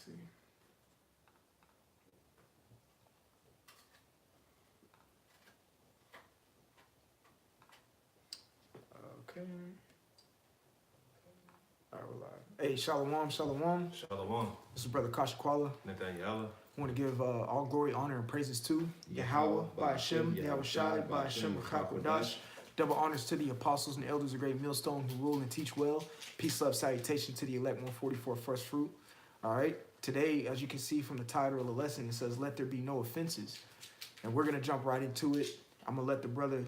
see. Okay. All right, we're live. Hey, Shalom, Shalom. Shalom. This is Brother Kashakwala. Nathaniel. I want to give all glory, honor, and praises to Yahweh, by Hashem, Yahweh Shai, by Hashem, Chakodash. Double honors to the apostles and elders of Great Millstone who rule and teach well. Peace, love, salutation to the elect 144 first fruit. All right. Today, as you can see from the title of the lesson, it says, "Let there be no offenses." And we're going to jump right into it. I'm going to let the brother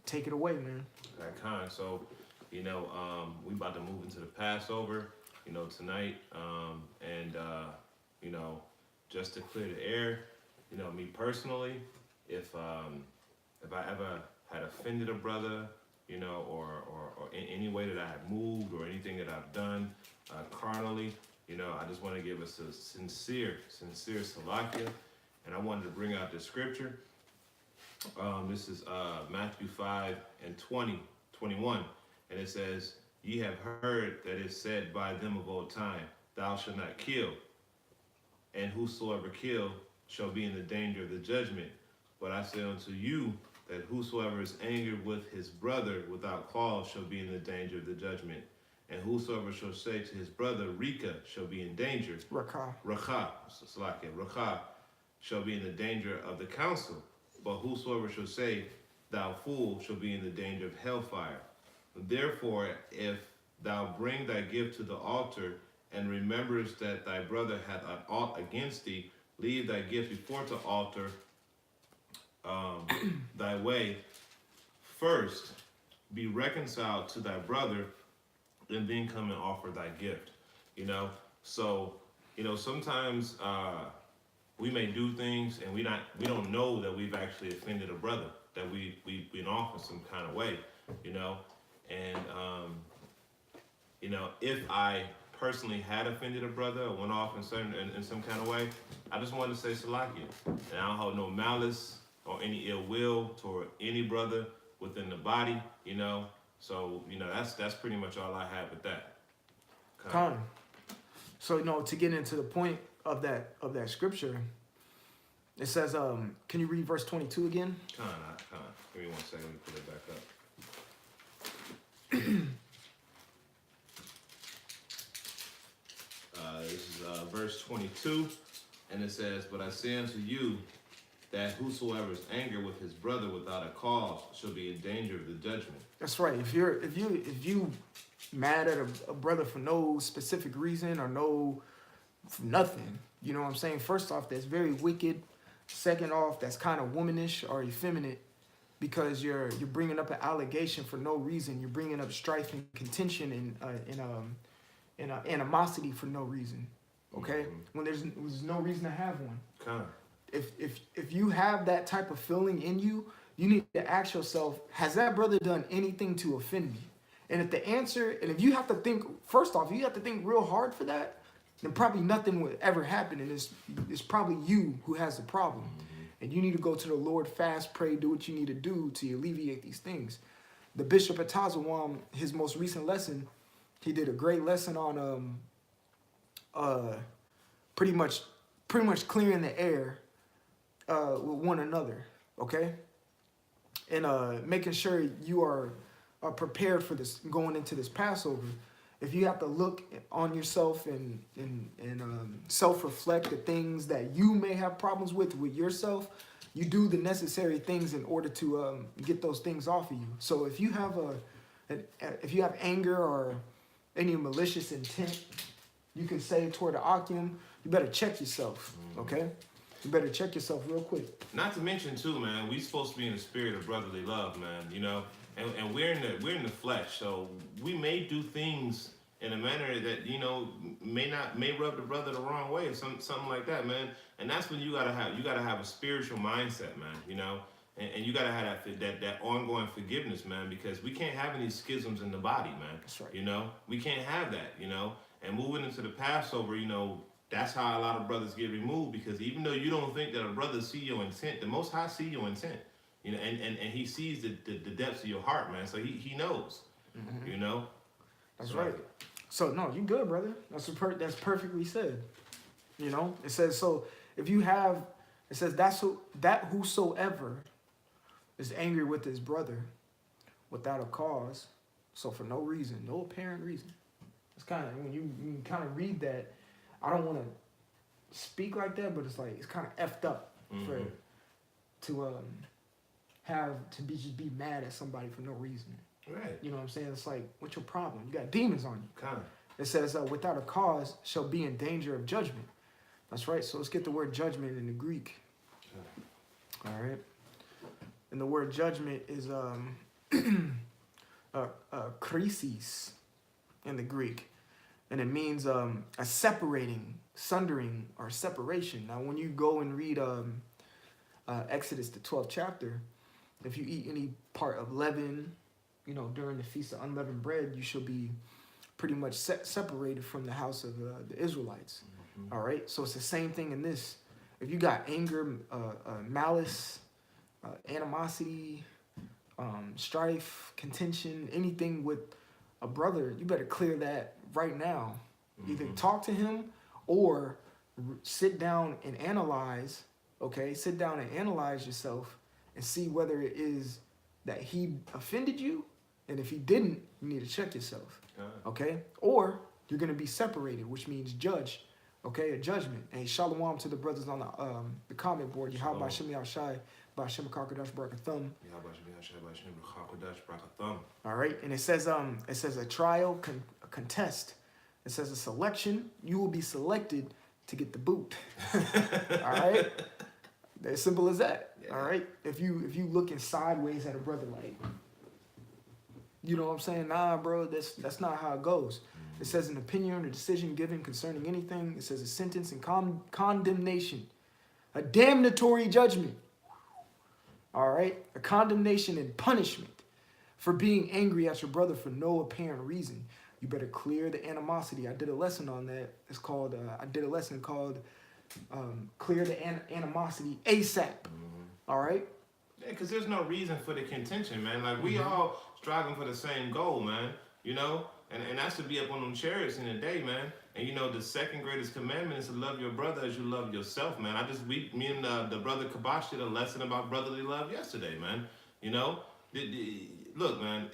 take it away, man. Okay, kind. So, we about to move into the Passover, tonight. Just to clear the air, me personally, if I ever had offended a brother, or in any way that I have moved or anything that I've done carnally, I just want to give us a sincere salakia. And I wanted to bring out the scripture. This is Matthew 5:20-21. And it says, "Ye have heard that it said by them of old time, Thou shalt not kill. And whosoever kill shall be in the danger of the judgment. But I say unto you that whosoever is angered with his brother without cause shall be in the danger of the judgment. And whosoever shall say to his brother, Rika, shall be in danger. Rakha shall be in the danger of the council. But whosoever shall say, Thou fool, shall be in the danger of hellfire. Therefore, if thou bring thy gift to the altar, and rememberest that thy brother hath aught against thee, leave thy gift before the altar thy way. First, be reconciled to thy brother, and then come and offer thy gift." So, sometimes we may do things and we don't know that we've actually offended a brother, that we've been off in some kind of way, and if I personally had offended a brother or went off in some kind of way, I just wanted to say salakia. And I don't hold no malice or any ill will toward any brother within the body, So, that's pretty much all I have with that. Con. So, to get into the point of that scripture, it says, can you read verse 22 again? Con. Give me 1 second, let me put it back up. This is verse 22, and it says, "But I say unto you that whosoever is angry with his brother without a cause shall be in danger of the judgment." That's right. If you mad at a brother for no specific reason or for nothing, you know what I'm saying? First off, that's very wicked. Second off, that's kind of womanish or effeminate, because you're bringing up an allegation for no reason. You're bringing up strife and contention and animosity for no reason. Okay, when there's no reason to have one. If you have that type of feeling in you, you need to ask yourself, has that brother done anything to offend me? And if you have to think, first off, you have to think real hard for that, then probably nothing would ever happen. And it's probably you who has the problem. And you need to go to the Lord, fast, pray, do what you need to do to alleviate these things. The Bishop of Tazawam, his most recent lesson, he did a great lesson on pretty much clearing the air with one another, okay? And making sure you are prepared for this, going into this Passover. If you have to look on yourself and self-reflect the things that you may have problems with yourself, you do the necessary things in order to get those things off of you. So if you have anger or any malicious intent, you can say toward the Akim, you better check yourself, okay? You better check yourself real quick. Not to mention too, man, we supposed to be in the spirit of brotherly love, man, and we're in the flesh, so we may do things in a manner that may rub the brother the wrong way, or something like that, man. And that's when you gotta have a spiritual mindset, man, and you gotta have that ongoing forgiveness, man, because we can't have any schisms in the body, man. That's right. We can't have that, And moving into the Passover, that's how a lot of brothers get removed, because even though you don't think that a brother see your intent, the Most High see your intent, and he sees the depths of your heart, man. So he knows, That's right. So no, you good, brother. That's perfectly said. You know, it says so. If you have, it says that whosoever is angry with his brother without a cause, so for no reason, no apparent reason. It's kind of when you kind of read that. I don't want to speak like that, but it's like it's kind of effed up for to just be mad at somebody for no reason. Right. You know what I'm saying? It's like, what's your problem? You got demons on you. Kind of. It says, without a cause shall be in danger of judgment. That's right. So let's get the word judgment in the Greek. Okay. All right. And the word judgment is krisis in the Greek. And it means a separating, sundering, or separation. Now, when you go and read Exodus, the 12th chapter, if you eat any part of leaven, you know, during the Feast of Unleavened Bread, you shall be pretty much separated from the house of the Israelites. All right? So it's the same thing in this. If you got anger, malice, animosity, strife, contention, anything with a brother, you better clear that right now. Either talk to him or sit down and analyze, okay? Sit down and analyze yourself and see whether it is that he offended you. And if he didn't, you need to check yourself, okay? Or you're going to be separated, which means judge, okay? A judgment. And shalom to the brothers on the comment board. Yahweh Bashim Yashai, Bashim Karkadash Barakathum. All right? And it says a trial, a contest. It says a selection. You will be selected to get the boot. All right? As simple as that. Yeah. All right? If you looking sideways at a brother like, you know what I'm saying? Nah, bro, that's not how it goes. It says an opinion or decision given concerning anything. It says a sentence and condemnation. A damnatory judgment. All right? A condemnation and punishment for being angry at your brother for no apparent reason. You better clear the animosity. I did a lesson on that. It's called, clear the animosity ASAP. All right? Yeah, because there's no reason for the contention, man. Like, we all striving for the same goal, man. You know? And that's to be up on them chariots in the day, man. And, you know, the second greatest commandment is to love your brother as you love yourself, man. Me and the brother Kabash did a lesson about brotherly love yesterday, man. You know? Look, man,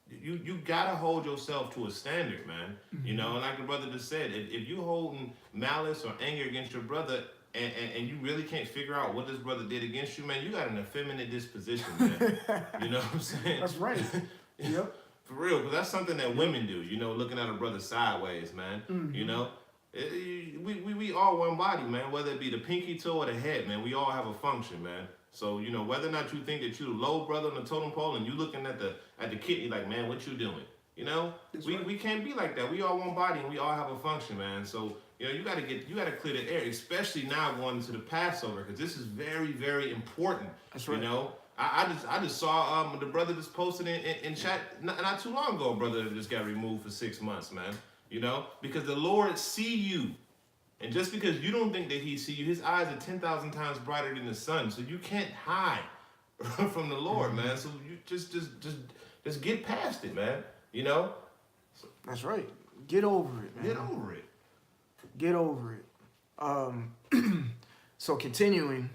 you got to hold yourself to a standard, man. You know? And like the brother just said, if you holding malice or anger against your brother and you really can't figure out what this brother did against you, man, you got an effeminate disposition, man. You know what I'm saying? That's right. Yep. For real, because that's something that women do, you know, looking at a brother sideways, man. You know, we all one body, man, whether it be the pinky toe or the head, man, we all have a function, man. So, you know, whether or not you think that you the low brother on the totem pole and you looking at the kid, like, man, what you doing? You know, we can't be like that. We all one body and we all have a function, man. So, you know, you gotta clear the air, especially now going into the Passover, because this is very, very important. That's right. You know. I just saw the brother just posted in chat not too long ago. A brother that just got removed for 6 months, man. You know, because the Lord see you, and just because you don't think that He see you, His eyes are 10,000 times brighter than the sun. So you can't hide from the Lord, man. So you just get past it, man. You know. That's right. Get over it, man. Get over it. Get over it. So continuing,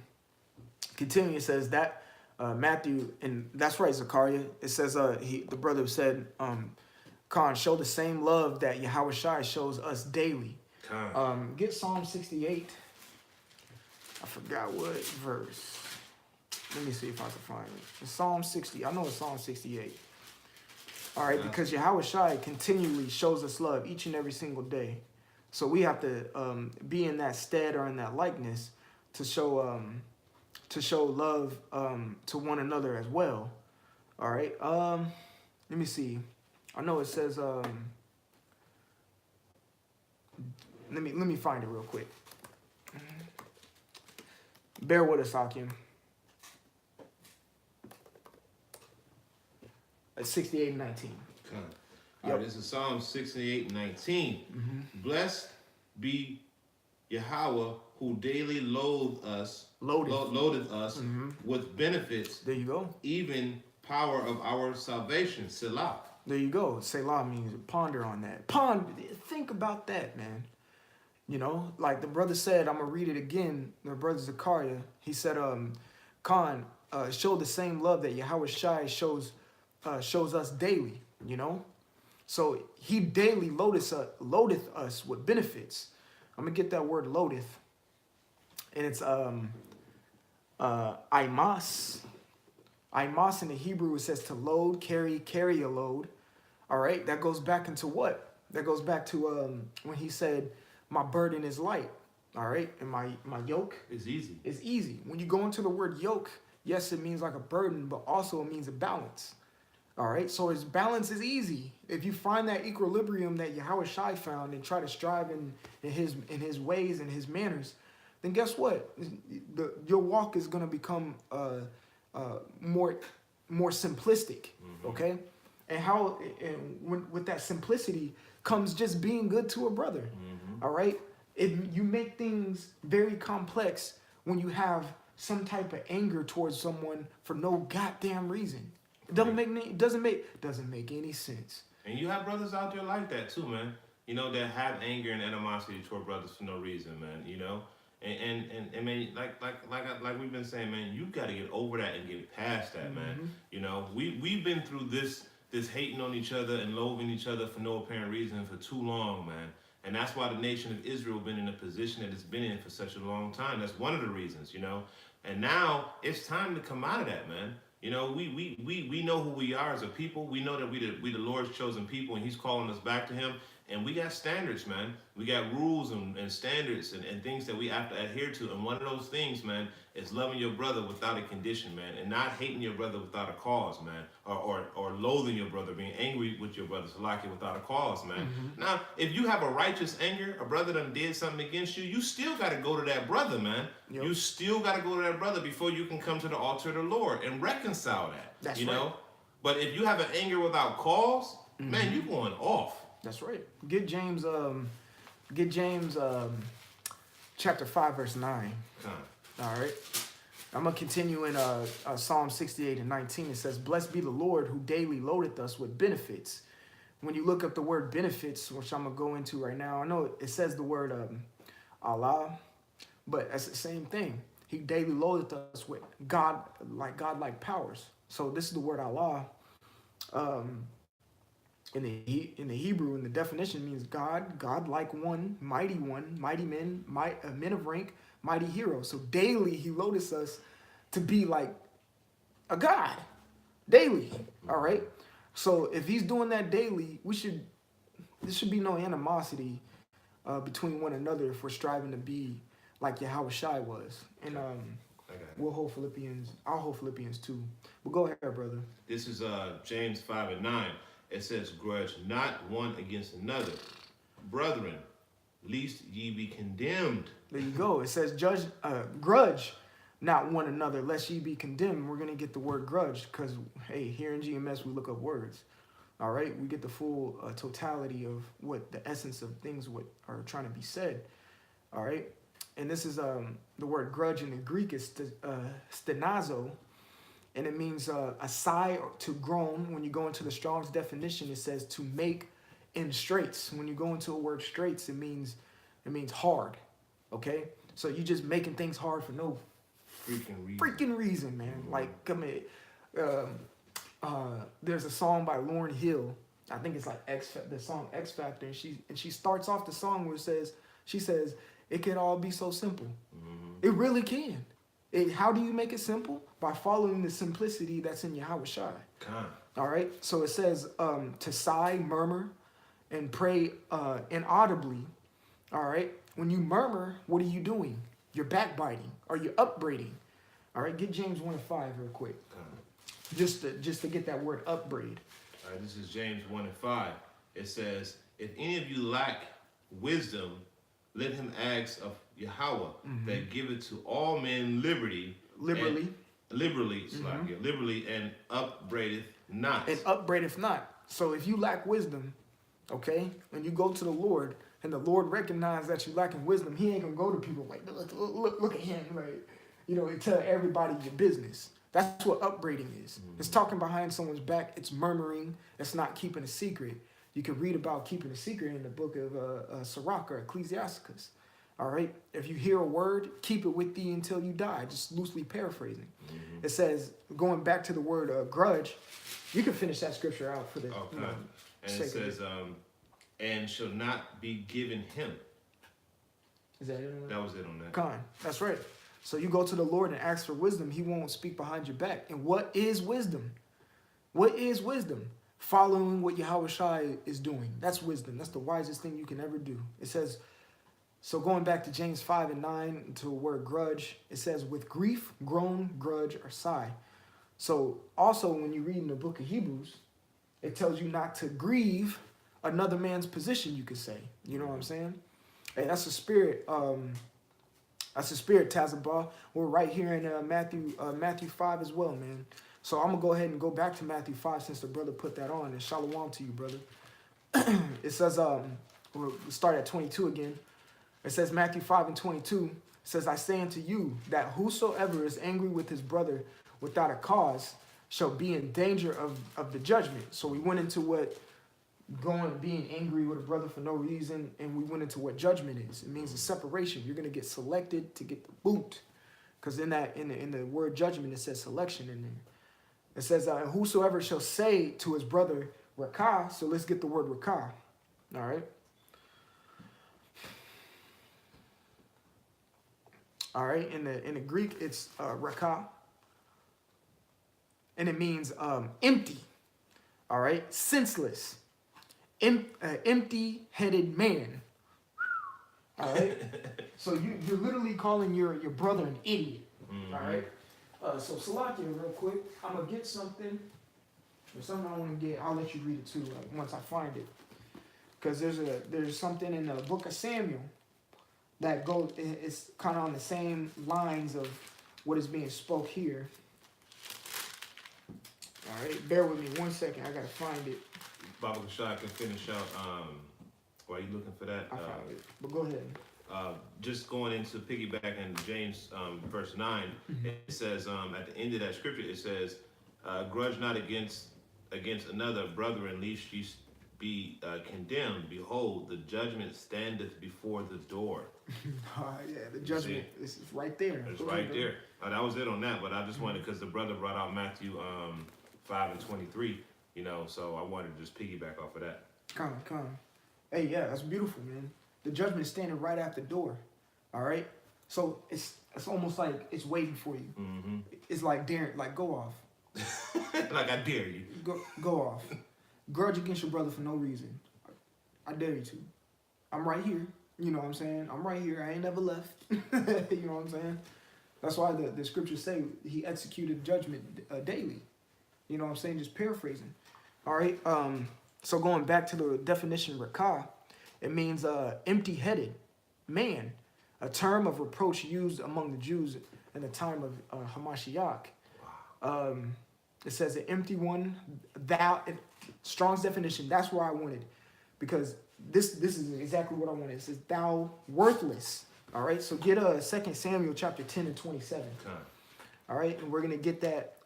it says that. Matthew, and that's right, Zachariah. It says, the brother said, Khan, show the same love that Yahweh Shai shows us daily. Get Psalm 68. I forgot what verse. Let me see if I can find it. It's Psalm 60. I know it's Psalm 68. All right, because Yahweh Shai continually shows us love each and every single day. So we have to be in that stead or in that likeness to show love to one another as well. All right. Let me see. I know it says let me find it real quick. Bear with us, Hakim. It's 68 and 19. All right, this is Psalm 68 and 19. Blessed be Yahweh, who daily loadeth us with benefits. There you go. Even power of our salvation. Selah. There you go. Selah means ponder on that. Think about that, man. You know, like the brother said, I'm gonna read it again. The brother Zakaria, he said, Khan, show the same love that Yahweh Shai shows us daily. You know, so he daily loadeth us with benefits. I'm gonna get that word loadeth, and it's imas. Imas in the Hebrew, it says to load, carry a load. All right, that goes back into what? That goes back to when he said, my burden is light. All right, and my yoke It's easy. is easy. When you go into the word yoke, yes, it means like a burden, but also it means a balance. All right, so his balance is easy. If you find that equilibrium that Yahweh Shai found and try to strive in his ways and his manners, then guess what? Your walk is going to become more simplistic. Okay, and with that simplicity comes just being good to a brother. All right, you make things very complex when you have some type of anger towards someone for no goddamn reason. It doesn't make any sense. And you have brothers out there like that too, man. You know, that have anger and animosity toward brothers for no reason, man. You know, and man, like we've been saying, man, you got to get over that and get past that, man. You know, we've been through this hating on each other and loathing each other for no apparent reason for too long, man. And that's why the nation of Israel been in the position that it's been in for such a long time. That's one of the reasons, you know. And now it's time to come out of that, man. You know, we know who we are as a people. We know that we the Lord's chosen people, and He's calling us back to Him. And we got standards, man. We got rules and standards and things that we have to adhere to. And one of those things, man, is loving your brother without a condition, man, and not hating your brother without a cause, man, or loathing your brother, being angry with your brother, Salaki, without a cause, man. Now, if you have a righteous anger, a brother done did something against you, you still got to go to that brother, man. Yep. You still got to go to that brother before you can come to the altar of the Lord and reconcile that. That's you right. know. But if you have an anger without cause, man, you going off. That's right. Get James chapter 5 verse 9. All right. I'm going to continue in Psalm 68 and 19. It says, blessed be the Lord who daily loadeth us with benefits. When you look up the word benefits, which I'm going to go into right now, I know it says the word Allah, but that's the same thing. He daily loadeth us with godlike powers. So this is the word Allah. In the Hebrew, in the definition, means God like one, mighty men, men of rank, mighty hero. So daily he loadeth us to be like a God, daily. All right. So if he's doing that daily, there should be no animosity between one another if we're striving to be like Yahweh Shai was. And we'll hold Philippians. I'll hold Philippians 2. But go ahead, brother. This is James 5 and 9. It says, grudge not one against another. Brethren, lest ye be condemned. There you go. It says, grudge not one another, lest ye be condemned. We're going to get the word grudge because, hey, here in GMS, we look up words. All right? We get the full totality of what the essence of things what are trying to be said. All right? And this is the word grudge in the Greek is stenazo. And it means a sigh or to groan. When you go into the Strong's definition, it says to make in straits. When you go into a word straits, it means hard. Okay? So you just making things hard for no freaking reason, man. Like, come here. There's a song by Lauryn Hill. I think it's like the song X Factor. And she starts off the song where she says, it can all be so simple. It really can. How do you make it simple? By following the simplicity that's in Yahweh Shai. All right. So it says to sigh, murmur, and pray inaudibly. All right. When you murmur, what are you doing? You're backbiting or you're upbraiding. All right. Get James 1 and 5 real quick. Just to get that word upbraid. All right. This is James 1 and 5. It says, if any of you lack wisdom, let him ask of Yahweh that giveth to all men liberally, and upbraideth not. And upbraideth not. So if you lack wisdom, okay, and you go to the Lord, and the Lord recognizes that you lacking wisdom, He ain't gonna go to people like, look at him, like, and tell everybody your business. That's what upbraiding is. It's talking behind someone's back. It's murmuring. It's not keeping a secret. You can read about keeping a secret in the book of Sirach or Ecclesiasticus. All right. If you hear a word, keep it with thee until you die. Just loosely paraphrasing. It says, going back to the word grudge, you can finish that scripture out for the. Okay. You know, And it says, and shall not be given him. is that it? That was it on that. Con. That's right. So you go to the Lord and ask for wisdom. He won't speak behind your back. And what is wisdom? What is wisdom? Following what Yahweh Shai is doing. That's wisdom. That's the wisest thing you can ever do. It says, so going back to James 5 and 9 to the word grudge, it says, with grief, groan, grudge, or sigh. So also when you read in the book of Hebrews, it tells you not to grieve another man's position, you could say. You know what I'm saying? Hey, that's a spirit. That's a spirit, Tazabah. We're right here in Matthew 5 as well, man. So I'm going to go ahead and go back to Matthew 5 since the brother put that on. And shalom to you, brother. It says, we'll start at 22 again. It says Matthew 5 and 22. It says, I say unto you that whosoever is angry with his brother without a cause shall be in danger of the judgment. So we went into what being angry with a brother for no reason, and we went into what judgment is. It means a separation. You're going to get selected to get the boot. Because in the word judgment, it says selection in there. It says, whosoever shall say to his brother, Rakah. So let's get the word Rakah. All right. All right. In the Greek, it's Rakah. And it means empty. All right. Senseless. Empty-headed man. All right. So you're literally calling your brother an idiot. All right. So Salakia, real quick, I'm gonna get something. There's something I want to get. I'll let you read it too, like once I find it. Because there's something in the book of Samuel that goes. It's kind of on the same lines of what is being spoke here. All right, bear with me 1 second. I gotta find it. Baba Kashai can finish out. While you looking for that, I found it, but go ahead. just going into piggyback in James verse 9, it says at the end of that scripture, it says, grudge not against another, brethren, lest ye be condemned. Behold, the judgment standeth before the door. Yeah, the judgment is right there. It's right there. That was it on that, but I just wanted, because the brother brought out Matthew 5 and 23, so I wanted to just piggyback off of that. Come on. Hey, yeah, that's beautiful, man. The judgment is standing right at the door. All right? So it's almost like it's waiting for you. Mm-hmm. It's like daring, like go off. Like I dare you. Go off. Grudge against your brother for no reason. I dare you to. I'm right here. You know what I'm saying? I'm right here. I ain't never left. You know what I'm saying? That's why the scriptures say he executed judgment daily. You know what I'm saying? Just paraphrasing. All right. So going back to the definition of rakah, it means empty-headed man, a term of reproach used among the Jews in the time of Hamashiach. It says an empty one. Strong's definition. That's where I wanted, because this is exactly what I wanted. It says thou worthless. All right. So get 2 Samuel chapter 10 and 27. Okay. All right, and we're gonna get that.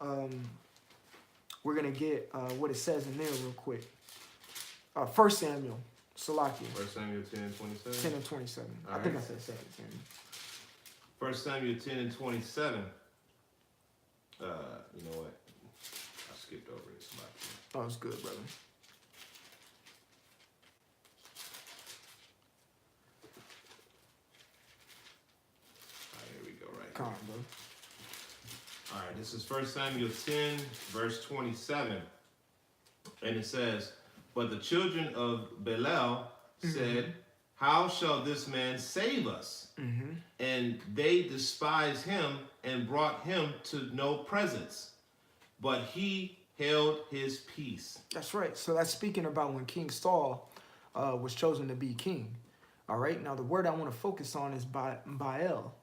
We're gonna get what it says in there real quick. 1 Samuel, Salakia. 1 Samuel 10 and 27. 10 and 27. All I think right. I said 2 Samuel. 1 Samuel 10 and 27. You know what? I skipped over it. Oh, it's good, brother. All right, here we go, right Come here. on, bro. All right, this is 1 Samuel 10, verse 27. And it says, but the children of Belial said, how shall this man save us? Mm-hmm. And they despised him and brought him to no presence. But he held his peace. That's right. So that's speaking about when King Saul was chosen to be king. All right. Now the word I want to focus on is Baal.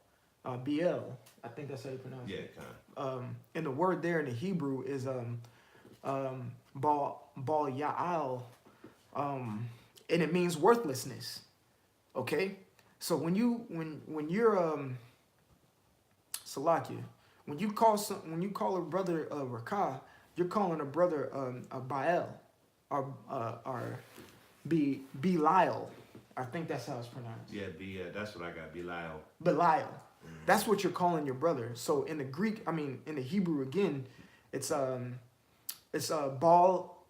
B-L. I think that's how you pronounce Yeah, it. kind of. And the word there in the Hebrew is Baal Ya'al. And it means worthlessness. Okay? So when you're Salakia, when you call a brother Rakah, you're calling a brother a Baal or Belial. I think that's how it's pronounced. Yeah, that's what I got. Belial. Belial. That's what you're calling your brother. So in the Greek, I mean in the Hebrew again, it's Baal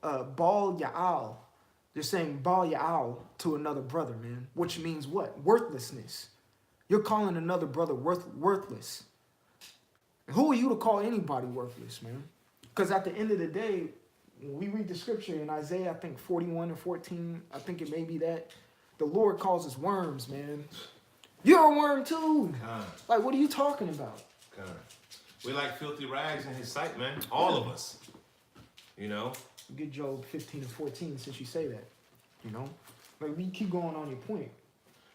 Ya'al. They're saying Baal Ya'al to another brother, man. Which means what? Worthlessness. You're calling another brother worthless. Who are you to call anybody worthless, man? Because at the end of the day, when we read the scripture in Isaiah, I think 41 or 14, I think it may be that, the Lord calls us worms, man. You're a worm too. Like, what are you talking about? We like filthy rags in his sight, man. All of us. You know? Get Job 15 and 14 since you say that. You know? Like, we keep going on your point.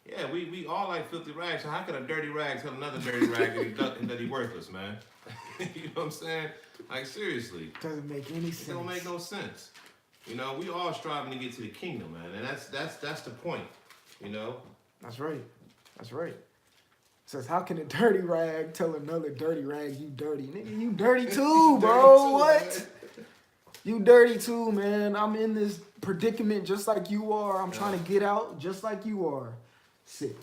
Yeah, we all like filthy rags. So how can a dirty rag tell another dirty rag that he's worthless, man? You know what I'm saying? Like, seriously. Doesn't make any sense. It don't make no sense. You know, we all striving to get to the kingdom, man. And that's the point, you know? That's right. That's right. It says, how can a dirty rag tell another dirty rag you dirty? Nigga, you dirty too, bro. What? Man. You dirty too, man. I'm in this predicament just like you are. I'm trying to get out just like you are. Sick.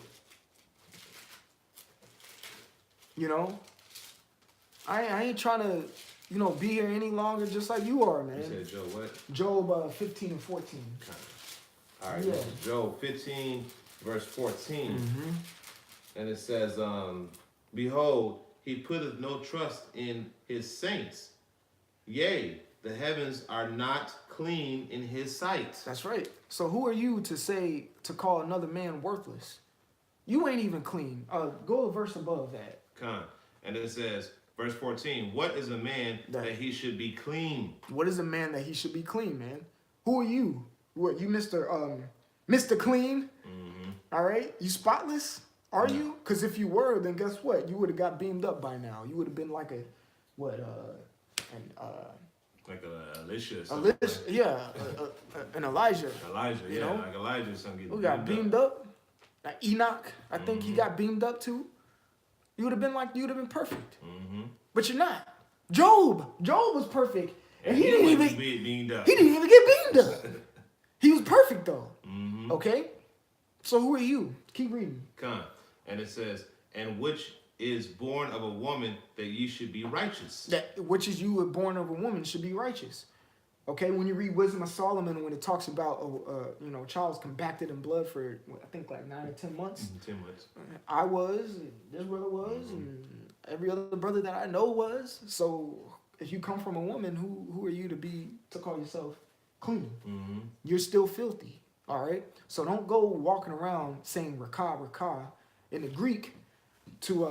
You know? I ain't trying to, be here any longer just like you are, man. You said Job what? Job 15 and 14. All right, this is Job 15, verse 14. Mm-hmm. And it says, behold, he putteth no trust in his saints. Yea, the heavens are not clean in his sight. That's right. So who are you to call another man worthless? You ain't even clean. Go a verse above that. And it says, verse 14, what is a man that he should be clean? What is a man that he should be clean, man? Who are you? What, you Mr. Clean? Mm-hmm. All right? You spotless? Are you? Because if you were, then guess what? You would have got beamed up by now. You would have been like like Elisha or something. An Elijah. Elijah, yeah, know? Like Elijah or something. Who got beamed up? Like Enoch, I think he got beamed up too. You would have been perfect. Mm-hmm. But you're not. Job was perfect. And he didn't even get beamed up. He was perfect though. Mm-hmm. Okay? So who are you? Keep reading. And it says, and which is born of a woman that ye should be righteous. That which is you were born of a woman should be righteous. Okay, when you read Wisdom of Solomon, when it talks about a child's compacted in blood for I think like 9 or 10 months. 10 months. I was, and this brother was, and every other brother that I know was. So if you come from a woman, who are you to call yourself clean? Mm-hmm. You're still filthy. All right. So don't go walking around saying rakah in the Greek to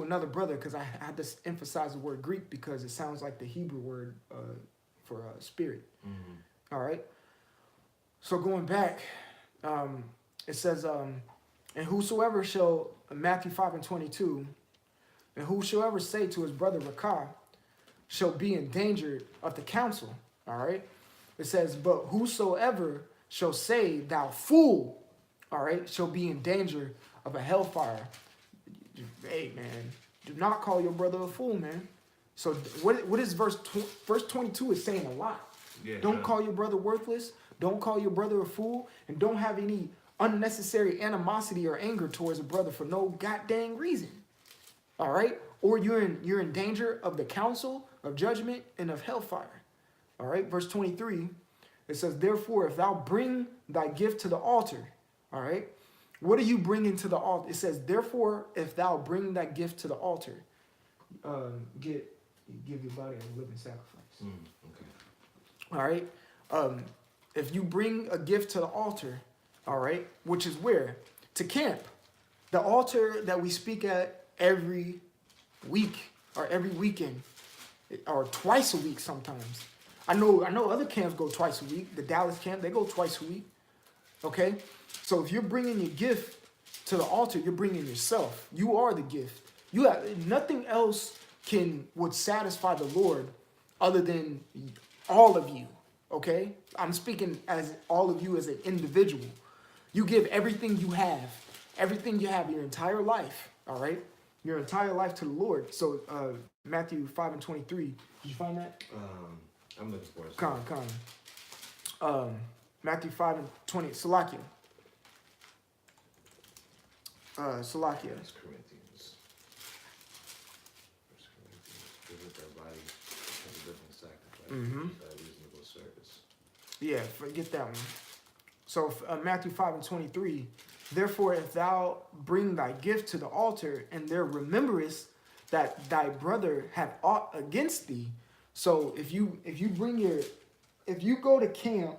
another brother, because I had to emphasize the word Greek because it sounds like the Hebrew word for spirit. Mm-hmm. All right. So going back, it says, and whosoever shall, Matthew 5 and 22, and whosoever say to his brother rakah shall be in danger of the council. All right. It says, but whosoever shall say thou fool, all right, shall be in danger of a hellfire. Hey, man, do not call your brother a fool, man. So what is verse 22 is saying a lot. Yeah, don't call your brother worthless. Don't call your brother a fool. And don't have any unnecessary animosity or anger towards a brother for no goddamn reason. All right? Or you're in danger of the council, of judgment, and of hellfire. All right? Verse 23, it says, therefore, if thou bring thy gift to the altar, all right? What are you bringing to the altar? It says, therefore, if thou bring that gift to the altar, give your body a living sacrifice. Okay. All right? If you bring a gift to the altar, all right, which is where? To camp. The altar that we speak at every week or every weekend or twice a week sometimes. I know other camps go twice a week. The Dallas camp, they go twice a week. Okay? So if you're bringing your gift to the altar, you're bringing yourself. You are the gift. You have nothing else would satisfy the Lord other than all of you. Okay? I'm speaking as all of you as an individual. You give everything you have, your entire life. All right? Your entire life to the Lord. So Matthew 5 and 23. Did you find that? I'm looking for it. Come. Matthew 5 and 20. Salakia. Salakia. First Corinthians. First Corinthians. Present their body as a living sacrifice. Mm-hmm. Reasonable service. Yeah, forget that one. So Matthew 5 and 23. Therefore, if thou bring thy gift to the altar, and there rememberest that thy brother hath aught against thee. So if you go to camp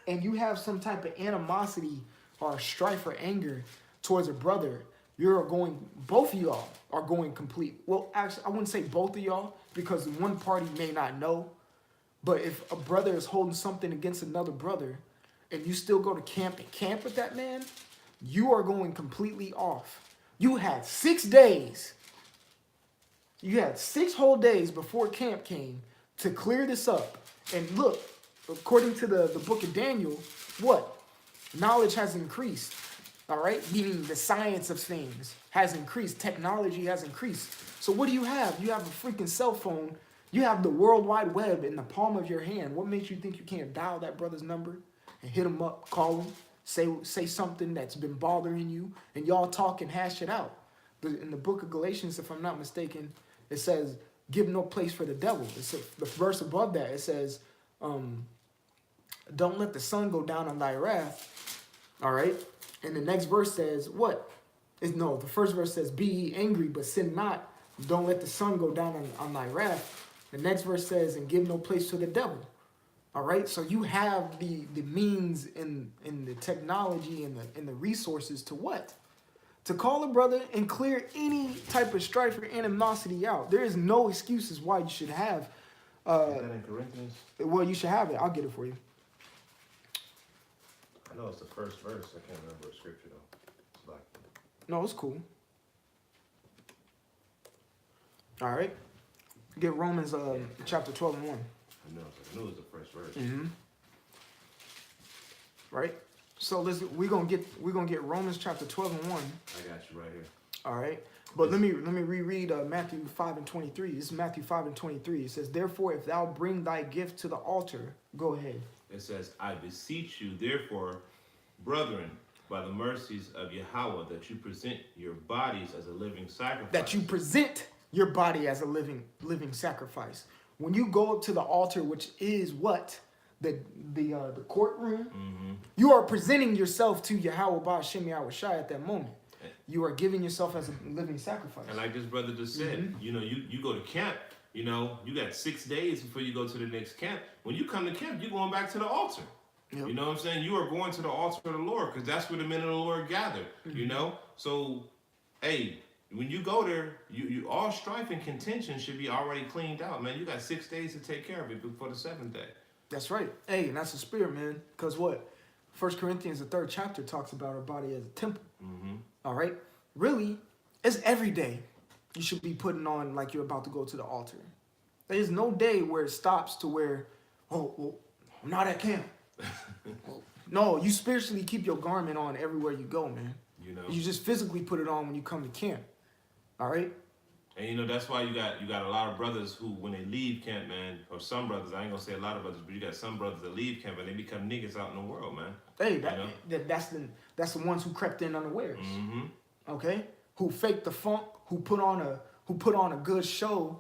and you have some type of animosity or strife or anger towards a brother, both of y'all are going complete. Well, actually, I wouldn't say both of y'all, because one party may not know. But if a brother is holding something against another brother, and you still go to camp and camp with that man, you are going completely off. You had 6 days. You had 6 whole days before camp came to clear this up. And look, according to the book of Daniel, what? Knowledge has increased. All right? Meaning the science of things has increased. Technology has increased. So what do you have? You have a freaking cell phone. You have the World Wide Web in the palm of your hand. What makes you think you can't dial that brother's number and hit him up, call him, say something that's been bothering you, and y'all talk and hash it out? In the book of Galatians, if I'm not mistaken, it says, give no place for the devil. The verse above that, it says, don't let the sun go down on thy wrath. All right? And the next verse says, what? The first verse says, be ye angry, but sin not. Don't let the sun go down on thy wrath. The next verse says, and give no place to the devil. All right? So you have the means and the technology and the resources to what? To call a brother and clear any type of strife or animosity out. There is no excuses why you should have. Is that in Corinthians? Well, you should have it. I'll get it for you. I know it's the first verse. I can't remember the scripture though. It's like, No, it's cool. All right. Get Romans chapter 12 and 1. I knew it was the first verse. Mm-hmm. Right? So we're gonna get Romans chapter 12 and 1. I got you right here. All right. But let me reread Matthew 5 and 23. This is Matthew 5 and 23. It says, therefore, if thou bring thy gift to the altar, go ahead. It says, I beseech you, therefore, brethren, by the mercies of Yahweh, that you present your bodies as a living sacrifice. That you present your body as a living sacrifice. When you go up to the altar, which is what? The courtroom, mm-hmm. You are presenting yourself to Yahweh Ba'ashem Yahweh Shai at that moment. You are giving yourself as a living sacrifice. And like this brother just said, Mm-hmm. You go to camp, you got 6 days before you go to the next camp. When you come to camp, you're going back to the altar. Yep. You know what I'm saying? You are going to the altar of the Lord, because that's where the men of the Lord gather. Mm-hmm. So, hey, when you go there, you all strife and contention should be already cleaned out, man. You got 6 days to take care of it before the 7th day. That's right. Hey, and that's the spirit, man. Because what? 1 Corinthians, the 3rd chapter, talks about our body as a temple. Mm-hmm. All right? Really, it's every day you should be putting on like you're about to go to the altar. There's no day where it stops to where, well, I'm not at camp. No, you spiritually keep your garment on everywhere you go, man. You just physically put it on when you come to camp. All right? And that's why you got a lot of brothers who, when they leave camp, man, or some brothers, I ain't gonna say a lot of brothers, but you got some brothers that leave camp and they become niggas out in the world, man. Hey, that's the ones who crept in unawares. Mm-hmm. Okay? Who faked the funk, who put on a good show,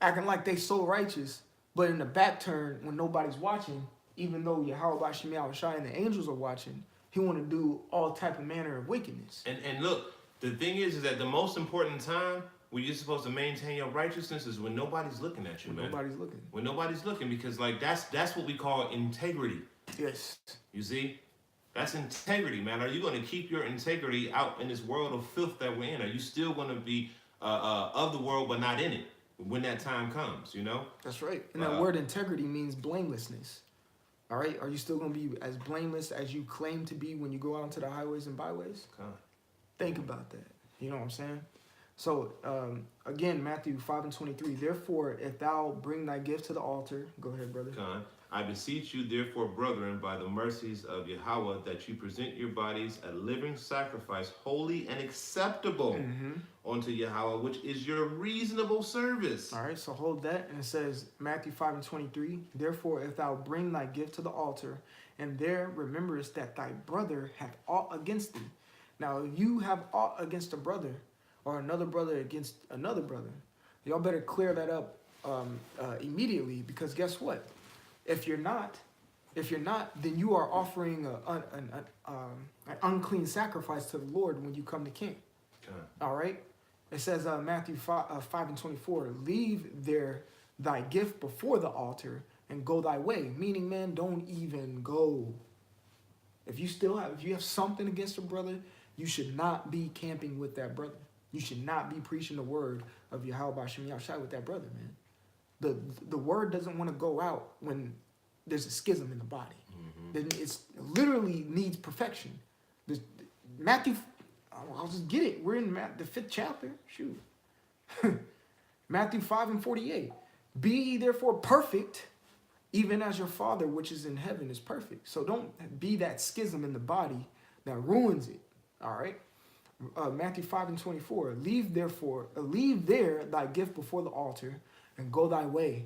acting like they so righteous, but in the back turn, when nobody's watching, even though Yahweh Ba'ashem Yahweh Shai and the angels are watching, he want to do all type of manner of wickedness. And look, the thing is that the most important time when you're supposed to maintain your righteousness is when nobody's looking at you, man. Nobody's looking. When nobody's looking, because like that's what we call integrity. Yes. You see? That's integrity, man. Are you going to keep your integrity out in this world of filth that we're in? Are you still going to be of the world but not in it when that time comes, That's right. And that word integrity means blamelessness. All right? Are you still going to be as blameless as you claim to be when you go out into the highways and byways? Think about that. You know what I'm saying? So, again, Matthew 5 and 23. Therefore, if thou bring thy gift to the altar, go ahead, brother. I beseech you, therefore, brethren, by the mercies of Yahweh, that you present your bodies a living sacrifice, holy and acceptable unto Yahweh, which is your reasonable service. All right, so hold that. And it says, Matthew 5:23, therefore, if thou bring thy gift to the altar, and there rememberest that thy brother hath aught against thee. Now, if you have aught against a brother, or another brother against another brother, y'all better clear that up immediately, because guess what? If you're not, then you are offering an unclean sacrifice to the Lord when you come to camp. Okay. All right? It says Matthew 5:24, leave there thy gift before the altar and go thy way. Meaning, man, don't even go. If you have something against a brother, you should not be camping with that brother. You should not be preaching the word of Yahweh B'Shem Yahushua with that brother, man. The word doesn't want to go out when there's a schism in the body. Then it literally needs perfection. Matthew, I'll just get it. We're in the 5th chapter. Shoot. Matthew 5:48. Be ye therefore perfect, even as your Father which is in heaven is perfect. So don't be that schism in the body that ruins it. All right. Matthew 5:24. Leave there thy gift before the altar and go thy way.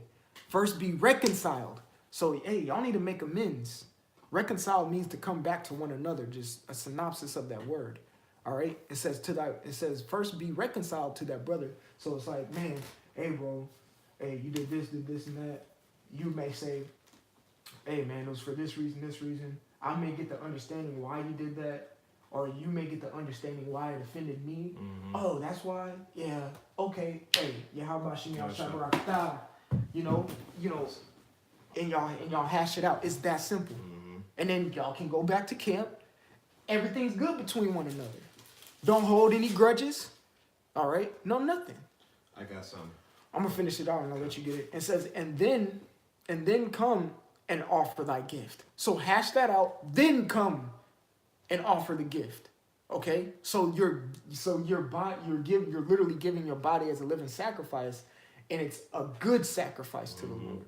First be reconciled. So, hey, y'all need to make amends. Reconcile means to come back to one another. Just a synopsis of that word. All right. It says first be reconciled to that brother. So it's like, man, hey, bro, hey, you did this and that. You may say, hey, man, it was for this reason. I may get the understanding why you did that. Or you may get the understanding why it offended me. Oh, that's why? Yeah. Okay. Hey, Yahweh Shem Yahushua. You know, and y'all hash it out. It's that simple. And then y'all can go back to camp. Everything's good between one another. Don't hold any grudges. All right? No, nothing. I got something. I'm gonna finish it out and I'll let you get it. It says, and then come and offer thy gift. So hash that out, then come and offer the gift. Okay? So you're literally giving your body as a living sacrifice, and it's a good sacrifice to the Lord.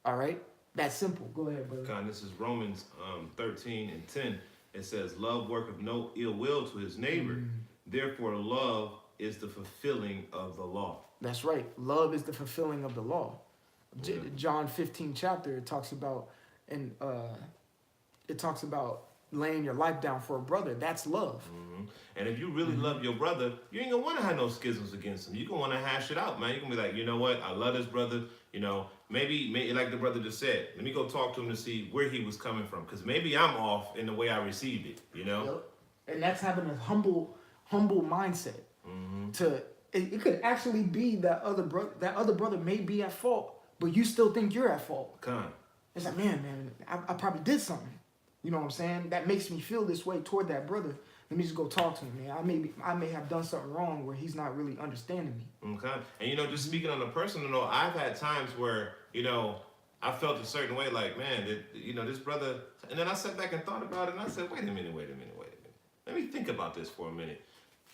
All right? That's simple. Go ahead, brother. God, this is Romans 13:10. It says, love worketh no ill will to his neighbor. Therefore, love is the fulfilling of the law. That's right. Love is the fulfilling of the law. John 15 chapter, it talks about laying your life down for a brother. That's love. And if you really love your brother, you ain't gonna want to have no schisms against him. You're gonna want to hash it out, man. You're gonna be like, you know what? I love this brother. You know, maybe like the brother just said, let me go talk to him to see where he was coming from. Because maybe I'm off in the way I received it, you know? Yep. And that's having a humble mindset. It could actually be that other brother may be at fault, but you still think you're at fault. It's like, man, I probably did something. You know what I'm saying? That makes me feel this way toward that brother. Let me just go talk to him, man. I may have done something wrong where he's not really understanding me. Okay. And, you know, just speaking on a personal note, I've had times where, you know, I felt a certain way, like, man, this brother, and then I sat back and thought about it, and I said, wait a minute. Let me think about this for a minute.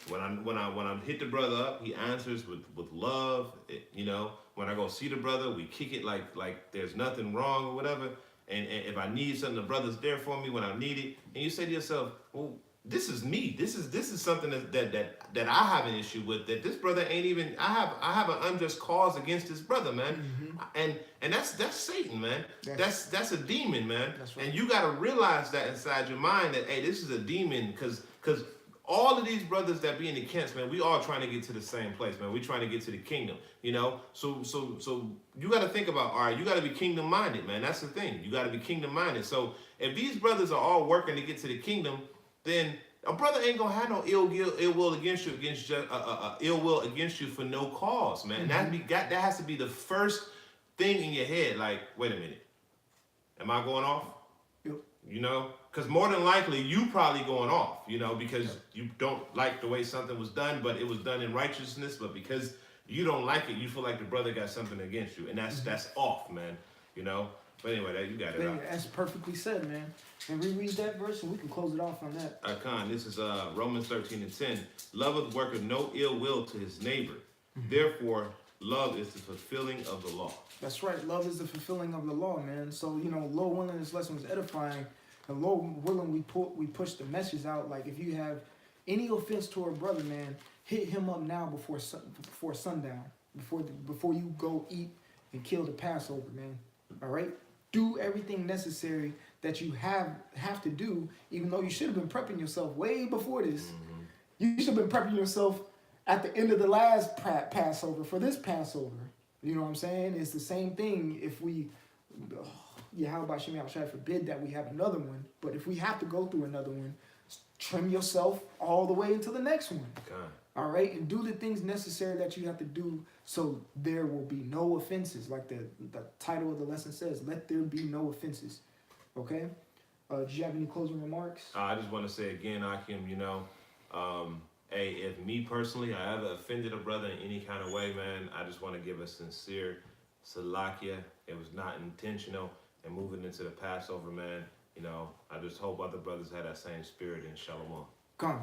When I hit the brother up, he answers with love. You know, when I go see the brother, we kick it like there's nothing wrong or whatever. And if I need something, the brother's there for me when I need it. And you say to yourself, well, this is me. This is something that I have an issue with. That this brother ain't even. I have an unjust cause against this brother, man. And that's Satan, man. That's a demon, man. That's right. And you got to realize that inside your mind that, hey, this is a demon, because all of these brothers that be in the camps, man, we all trying to get to the same place, man. We trying to get to the kingdom, you know? So you got to think about, all right, you got to be kingdom minded, man. That's the thing. You got to be kingdom minded. So if these brothers are all working to get to the kingdom, then a brother ain't gonna have no ill will against you for no cause, man. That has to be the first thing in your head. Like, wait a minute, am I going off? Yep. You know, because more than likely you probably going off. You know, because you don't like the way something was done, but it was done in righteousness. But because you don't like it, you feel like the brother got something against you, and that's off, man. You know. But anyway, you got it out. That's perfectly said, man. And reread that verse and we can close it off on that. Khan, this is Romans 13:10. Loveth worketh no ill will to his neighbor. Therefore, love is the fulfilling of the law. That's right. Love is the fulfilling of the law, man. So, you know, Lord willing, this lesson was edifying. And Lord willing, we push the message out. Like, if you have any offense toward a brother, man, hit him up now before sundown, before you go eat and kill the Passover, man. All right? Do everything necessary that you have to do, even though you should have been prepping yourself way before this. Mm-hmm. You should have been prepping yourself at the end of the last Passover for this Passover. You know what I'm saying? It's the same thing if we, how about Shemi Al-Shai forbid that we have another one, but if we have to go through another one, trim yourself all the way into the next one. Okay. All right? And do the things necessary that you have to do so there will be no offenses. Like the title of the lesson says, let there be no offenses. Okay? Do you have any closing remarks? I just want to say again, Akim, you know, hey, if me personally, I ever offended a brother in any kind of way, man, I just want to give a sincere salakia. It was not intentional. And moving into the Passover, man, you know, I just hope other brothers have that same spirit in Shalom. Come.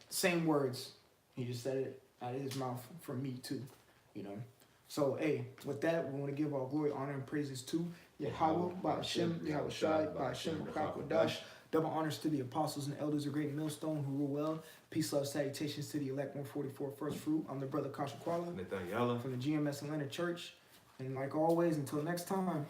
Same words. He just said it out of his mouth for me too, you know. So, hey, with that, we want to give all glory, honor, and praises to Yahweh, Ba'ashem, Yahweh Shai, Ba'ashem, Rakakwadash. Double honors to the apostles and elders of Great Millstone who rule well. Peace, love, salutations to the elect 144 First Fruit. I'm the brother Kasha Kwala Nathaniel. from the GMS Atlanta Church. And like always, until next time,